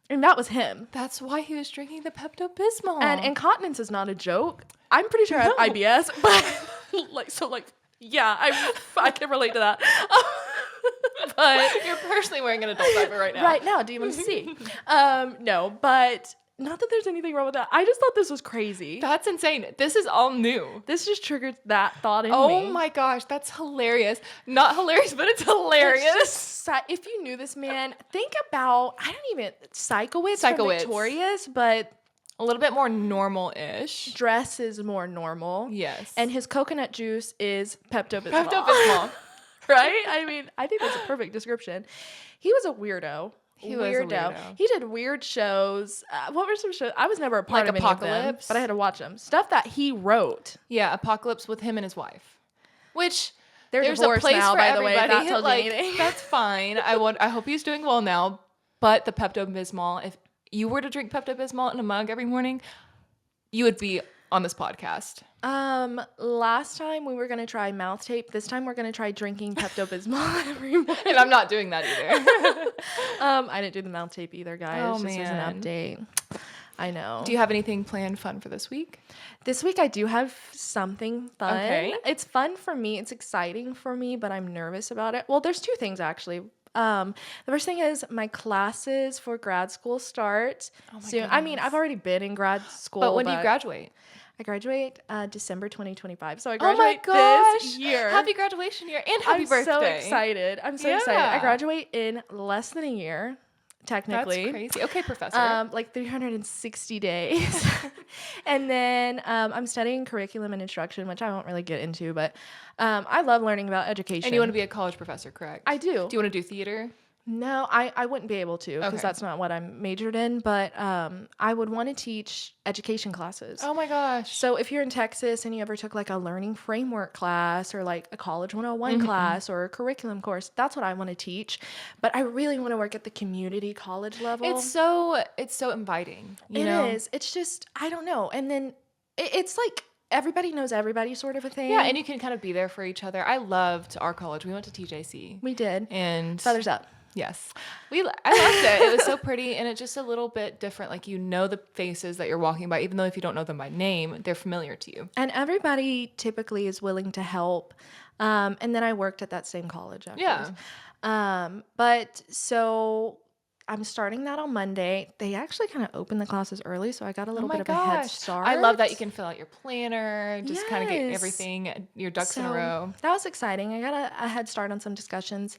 And that was him. that's why he was drinking the Pepto-Bismol. And incontinence is not a joke. I'm pretty sure I have IBS, but yeah, I can relate to that. But you're personally wearing an adult diaper right now. right now, do you want to see? No, but not that there's anything wrong with that. I just thought this was crazy. That's insane. This is all new. This just triggered that thought in me. Oh my gosh, that's hilarious. Not hilarious, but it's hilarious. It's just, if you knew this man, think about, Psychowitz from Psychowitz. Victorious, but A little bit more normal-ish. dress is more normal. Yes. And his coconut juice is Pepto-Bismol. Pepto-Bismol. Right? I mean, I think that's a perfect description. He was a weirdo. He was a weirdo. He did weird shows. What were some shows? I was never a part Like of any of them, Apocalypse? but I had to watch them. Stuff that he wrote. Yeah, Apocalypse with him and his wife. Which They're there's a divorced place now, for by the way, if everybody. that tells Like, you anything. that's fine. I hope he's doing well now. But the Pepto-Bismol, if you were to drink Pepto-Bismol in a mug every morning, you would be on this podcast. Last time we were gonna try mouth tape. This time we're gonna try drinking Pepto-Bismol every morning. And I'm not doing that either. I didn't do the mouth tape either, guys. Oh, Just as man. an update. I know. Do you have anything planned fun for this week? This week I do have something fun. Okay. It's fun for me. It's exciting for me, but I'm nervous about it. Well, there's two things actually. The first thing is my classes for grad school start soon. I mean, I've already been in grad school. But when do you graduate? I graduate December 2025. So I Oh my graduate gosh. this year. Happy graduation year and happy I'm birthday. so excited. I'm so excited. I Yeah. graduate in less than a year, technically. That's crazy. Okay, professor. Like 360 days. And then I'm studying curriculum and instruction, which I won't really get into, but I love learning about education. And you want to be a college professor, correct? I do. Do you want to do theater? No, I wouldn't be able to because Okay. that's not what I'm majored in, but I would want to teach education classes. Oh my gosh. So if you're in Texas and you ever took like a learning framework class or like a college 101 class or a curriculum course, that's what I want to teach. But I really want to work at the community college level. It's so inviting. You It know? is. It's just, I don't know. And then it's like everybody knows everybody sort of a thing. Yeah, and you can kind of be there for each other. I loved our college. We went to TJC. we did. And Feathers up. Yes. I loved it. It was so pretty, and it's just a little bit different. Like, the faces that you're walking by, even though if you don't know them by name, they're familiar to you. And everybody typically is willing to help. And then I worked at that same college afterwards. Yeah. But so I'm starting that on Monday. They actually kind of opened the classes early, so I got a Oh little my bit of a head gosh. start. I love that you can fill out your planner, just kind of get Yes. everything, your ducks in a So row. that was exciting. I got a head start on some discussions.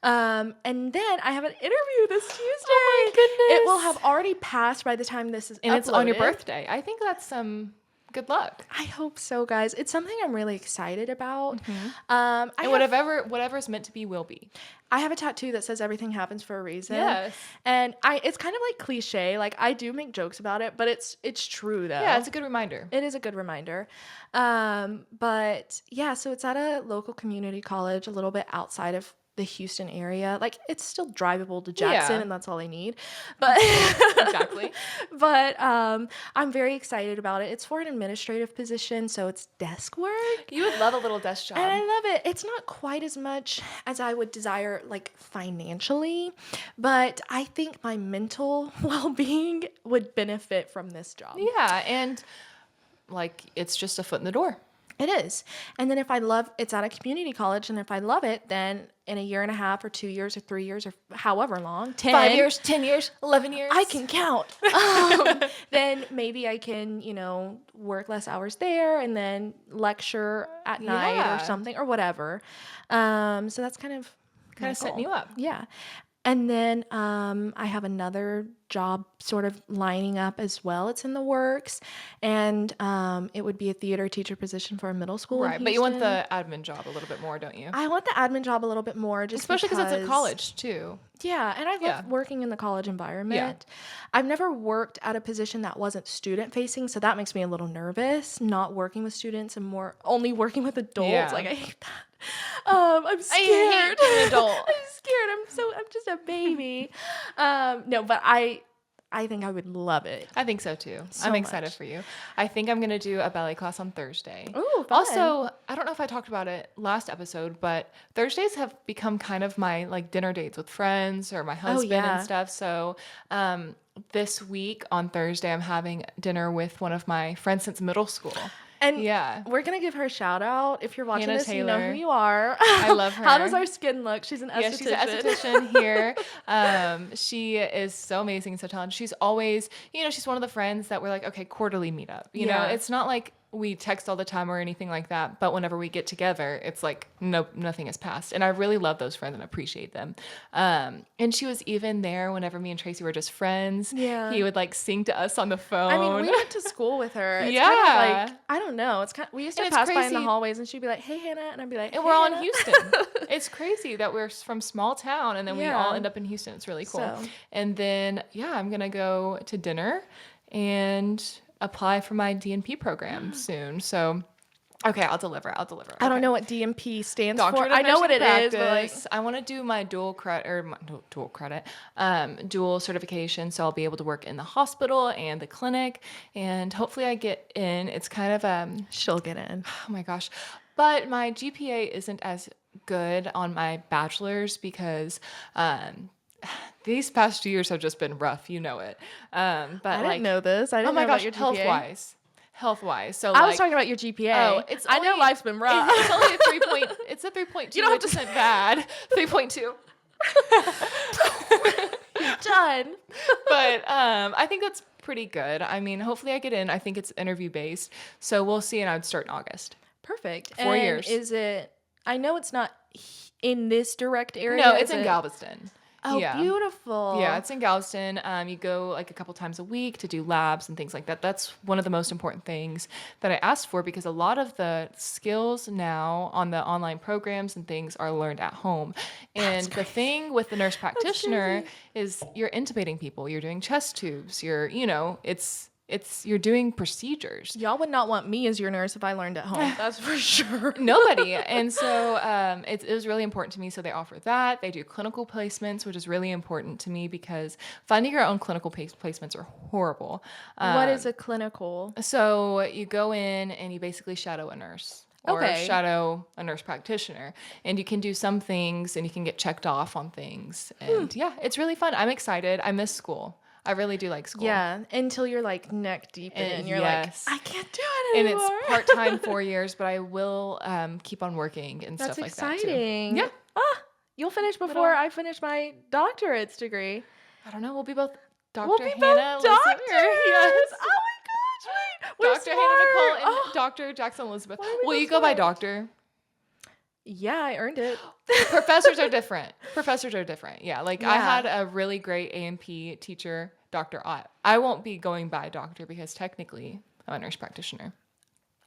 And then I have an interview this Tuesday. Oh my goodness. It will have already passed by the time this is And uploaded. it's on your birthday. I think that's some good luck. I hope so, guys. It's something I'm really excited about. And whatever's meant to be will be. I have a tattoo that says everything happens for a reason. Yes. And it's kind of like cliche. Like, I do make jokes about it, but it's true though. Yeah, it's a good reminder. It is a good reminder. But yeah, so it's at a local community college, a little bit outside of the Houston area. Like, it's still drivable to Jaxon, and that's all I need. But Exactly. But I'm very excited about it. It's for an administrative position, so it's desk work. You would love a little desk job. And I love it. It's not quite as much as I would desire, like, financially, but I think my mental well-being would benefit from this job. Yeah, and like, it's just a foot in the door. It is. And then it's at a community college, and if I love it, then in a year and a half or 2 years or 3 years or however long, 10. 5 years, 10 years, 11 years. I can count. Then maybe I can, work less hours there and then lecture at night or something or whatever. So that's kind of setting you up. Yeah. And then I have another job sort of lining up as well. It's in the works. And it would be a theater teacher position for a middle school. Right, but you want the admin job a little bit more, don't you? I want the admin job a little bit more, just especially because it's a college too. Yeah, and I love working in the college environment. Yeah. I've never worked at a position that wasn't student facing, so that makes me a little nervous, not working with students and more only working with adults. Yeah. Like, I hate that. I'm scared. I hate being an adult. I'm scared. I'm just a baby. No, but I think I would love it. I think so too. So I'm excited much. for you. I think I'm going to do a ballet class on Thursday. Ooh, fun. Also, I don't know if I talked about it last episode, but Thursdays have become kind of my like dinner dates with friends or my husband and stuff. So, this week on Thursday, I'm having dinner with one of my friends since middle school. And yeah, we're going to give her a shout out. If you're watching Hanna this, Taylor. you know who you are. I love her. How does our skin look? She's an esthetician. Yeah, she's an esthetician here. She is so amazing and so talented. She's always, she's one of the friends that we're like, okay, quarterly meetup. You know, it's not like we text all the time or anything like that. But whenever we get together, it's like, nope, nothing has passed. And I really love those friends and appreciate them. And she was even there whenever me and Tracy were just friends. Yeah. He would like sing to us on the phone. I mean, we went to school with her. It's Yeah. kind of like, I don't know. It's kind of, we used to And pass it's by in the crazy. hallways and she'd be like, hey, Hannah. And I'd be like, And hey, we're all in Hannah. Houston. It's crazy that we're from small town and then we all end up in Houston. It's really cool. So. And then, I'm going to go to dinner and apply for my DNP program soon. So, okay, I'll deliver. I don't know what DMP stands Doctorate for. of I know what it Nursing is, but like, Practice. I want to do my dual certification. So I'll be able to work in the hospital and the clinic, and hopefully I get in. It's kind of she'll get in. oh my gosh, but my GPA isn't as good on my bachelor's because these past 2 years have just been rough. You know it. But I didn't know this. I didn't oh my know gosh, about your GPA. health-wise. So I was talking about your GPA. Oh, I know life's been rough. It's only a 3 It's a 3.2, You don't have which isn't bad. 3.2. Done. But I think that's pretty good. I mean, hopefully I get in. I think it's interview based, so we'll see. And I'd start in August. Perfect. 4 And years. Is it? I know it's not in this direct area. No, it's is in it? Galveston. Oh, Yeah. beautiful. Yeah, it's in Galveston. You go like a couple times a week to do labs and things like that. That's one of the most important things that I asked for because a lot of the skills now on the online programs and things are learned at home. And the thing with the nurse practitioner is you're intubating people, you're doing chest tubes, you're doing procedures. Y'all would not want me as your nurse if I learned at home. That's for sure. Nobody. And so it was really important to me. So they offer that. They do clinical placements, which is really important to me because finding your own clinical placements are horrible. What is a clinical? So you go in and you basically shadow a nurse. or Okay. shadow a nurse practitioner. And you can do some things and you can get checked off on things. And yeah, it's really fun. I'm excited. I miss school. I really do like school. Yeah, until you're like neck deep in it and you're yes. like, I can't do it And anymore. it's part-time 4 years, but I will keep on working and That's stuff like that too. exciting. Yeah. You'll finish before I finish my doctorate's degree. I don't know. We'll be both Dr. We'll be Hanna, both doctors. Yes. Oh my gosh, wait. We're Dr. Hanna Nicole smart. and Dr. Jaxon Elizabeth. Why are we Will both you go by smart? doctor? Yeah, I earned it. Professors are different. Yeah. Like I Yeah. had a really great A&P teacher, Dr. Ott. I won't be going by doctor because technically I'm a nurse practitioner.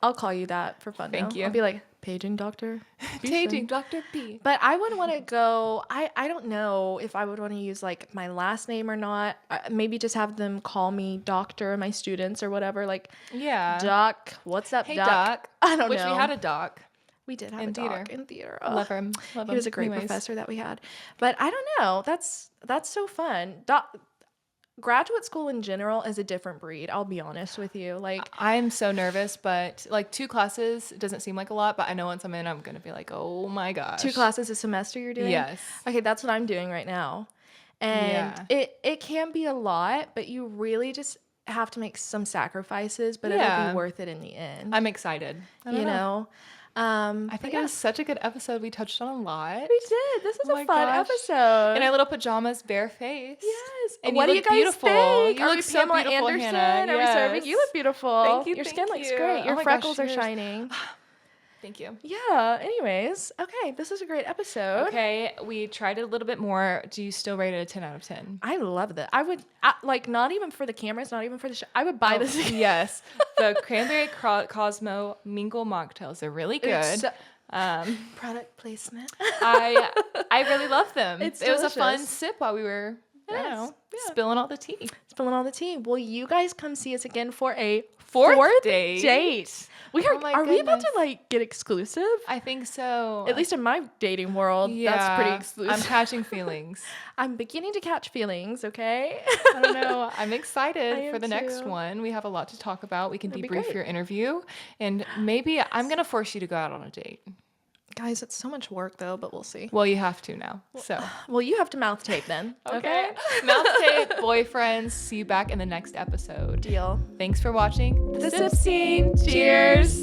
I'll call you that for fun. Thank now. you. I'll be like, paging doctor. Paging Dr. B. But I would want to go. I don't know if I would want to use like my last name or not. Maybe just have them call me doctor, my students or whatever. Like, Yeah. Doc, what's up, Hey, Doc? Doc. I don't Which know. we had a doc. We did have in a doc theater. in theater. Love him. He was a great professor that we had. But I don't know. That's so fun. Graduate school in general is a different breed. I'll be honest with you. Like, I'm so nervous, but like 2 classes doesn't seem like a lot, but I know once I'm in, I'm going to be like, oh my gosh. 2 classes a semester you're doing? Yes. Okay, that's what I'm doing right now. And Yeah. it can be a lot, but you really just have to make some sacrifices, but it'll Yeah. be worth it in the end. I'm excited. I don't you know? I think it was such a good episode. We touched on a lot. We did. This was Oh a my fun gosh. episode. In our little pajamas, barefaced. Yes. And what you do you look guys beautiful. think? You Are look we so Pamela beautiful, Anderson? Hannah. Are we serving? You Yes. look beautiful. Thank you, Your thank skin looks you. great. Your Oh my freckles gosh, are yours. shining. Thank you. Yeah. Anyways, okay. This is a great episode. Okay, we tried it a little bit more. Do you still rate it a 10 out of 10? I love that. I would like not even for the cameras, not even for the show. I would buy this. Again. Yes. The Cranberry Cosmo Mingle mocktails are really good. It's so- Um, product placement. I really love them. It's It was a fun delicious. sip while we were, I don't Yes. know, Yeah. spilling all the tea. Spilling all the tea. Will you guys come see us again for a Fourth date? date? We are. Oh my Are we about to goodness. like get exclusive? I think so. At least in my dating world, that's pretty exclusive. I'm catching feelings. I'm beginning to catch feelings. Okay. I don't know. I'm excited I for am the next too. one. We have a lot to talk about. We can That'd be debrief great. your interview, and maybe I'm gonna force you to go out on a date. Guys, it's so much work though, but we'll see. Well, you have to now. So Well, you have to mouth tape then. okay, mouth tape, boyfriends. See you back in the next episode. Deal. Thanks for watching The Sip Scene. Cheers.